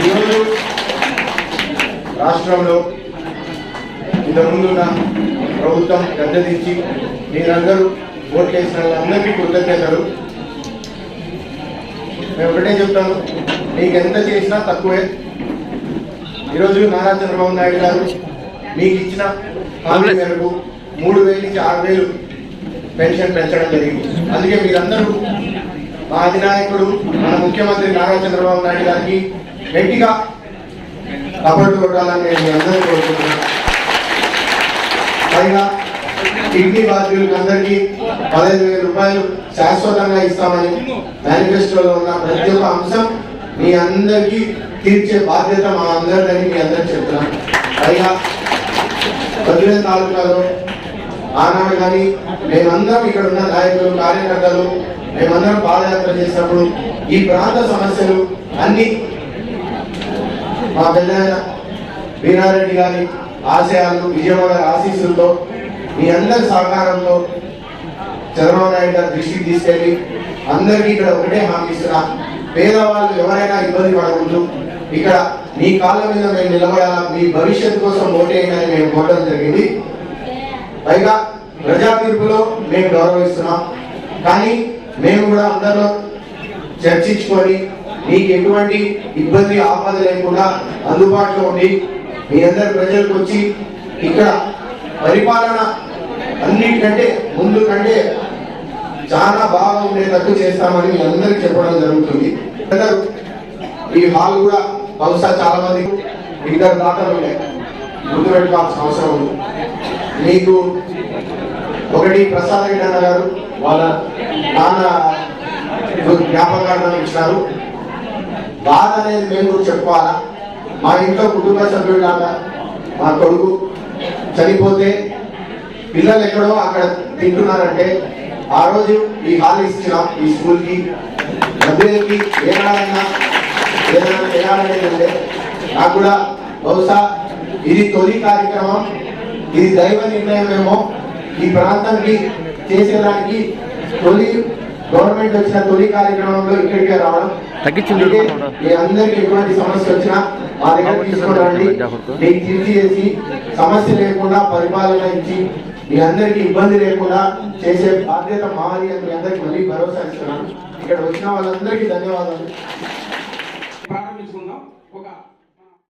ఈరోజు రాష్ట్రంలో ఇంతకుముందున్న ప్రభుత్వం గద్దెదించి మీరందరూ ఓట్లేసిన వాళ్ళందరికీ కృతజ్ఞతలు. మేము ఒకటే చెప్తాను, మీకు ఎంత చేసినా తక్కువే. ఈరోజు నారా చంద్రబాబు నాయుడు గారు మీకు ఇచ్చిన హామీ మేరకు 3,000 నుంచి 6,000 పెన్షన్ పెంచడం జరిగింది. అందుకే మీరందరూ మా అధినాయకుడు మన ముఖ్యమంత్రి నారా చంద్రబాబు నాయుడు గారికి గట్టిగా సపోర్ట్ కొట్టాలని నేను మీ అందరూ కోరుకుంటున్నాను. పైగా కిడ్నీ బాధితులకు అందరికీ 15,000 రూపాయలు శాశ్వతంగా ఇస్తామని మేనిఫెస్టోలో ఉన్న ప్రతి ఒక్క అంశం మీ అందరికీ తీర్చే బాధ్యత మా అందరిదని మీ అందరికి చెప్తున్నాను. పైగా బద్వేల్ తాలూకాలో ఆనాడు కానీ మేమందరం ఇక్కడ ఉన్న నాయకులు కార్యకర్తలు మేమందరం పాదయాత్ర చేసినప్పుడు ఈ ప్రాంత సమస్యలు అన్ని మా పెద్దయిన వీరారెడ్డి గారి ఆశయాలు విజయవాడ గారి ఆశీస్సులతో మీ అందరి సహకారంతో చంద్రబాబు నాయుడు గారి దృష్టికి తీసుకెళ్ళి అందరికీ ఇక్కడ ఒకటే హామీ ఇస్తున్నా, పేదవాళ్ళు ఎవరైనా ఇబ్బంది పడకూడదు, ఇక్కడ మీ కాళ్ళ మీద మేము నిలబడాలా, మీ భవిష్యత్తు కోసం ఓటేయని మేము కోరడం జరిగింది. పైగా ప్రజా తీర్పులో మేము గౌరవిస్తున్నాం, కానీ మేము కూడా అందరూ చర్చించుకొని మీకు ఎటువంటి ఇబ్బంది ఆపద లేకుండా అందుబాటులో ఉండి మీ అందరి ప్రజలకు వచ్చి ఇక్కడ పరిపాలన అన్నిటికంటే ముందు కంటే చాలా బాగా ఉండేటట్టు చేస్తామని మీ అందరికి చెప్పడం జరుగుతుంది. ఈ హాల్ కూడా బహుశా చాలా మంది 2 దాతలు ఉన్నాయి, గుర్తుపెట్టుకోవాల్సిన అవసరం ఉంది. మీకు ఒకటి ప్రసాద్ రెడ్డి అన్న గారు వాళ్ళ నాన్న జ్ఞాపకాలను ఇచ్చినారు. బాధ అనేది మేము కూడా చెప్పుకోవాలా. మా ఇంట్లో కుటుంబ సభ్యులు లాగా మా కొడుకు చనిపోతే పిల్లలు ఎక్కడో అక్కడ తింటున్నారంటే ఆ రోజు ఈ హాల్ ఇచ్చినాం ఈ స్కూల్కి. మధ్యకి ఏనాడైనా ఏదైనా చేయాలనేది ఉంటే నాకు కూడా బహుశా ఇది తొలి కార్యక్రమం, ఇది దైవ నిర్ణయం ఏమో. ఈ ప్రాంతానికి చేసేదానికి తొలి గవర్నమెంట్ వచ్చిన తొలి కార్యక్రమంలో ఇక్కడికే రావడం. మీ అందరికి ఎటువంటి సమస్య వచ్చినా మా దగ్గర తీసుకోవడానికి మీకు తీర్చి చేసి సమస్య లేకుండా పరిపాలన ఇచ్చి మీ అందరికి ఇబ్బంది లేకుండా చేసే బాధ్యత మాది అని మీ అందరికి మళ్ళీ భరోసా ఇస్తున్నాను. ఇక్కడ వచ్చిన వాళ్ళందరికీ ధన్యవాదాలు.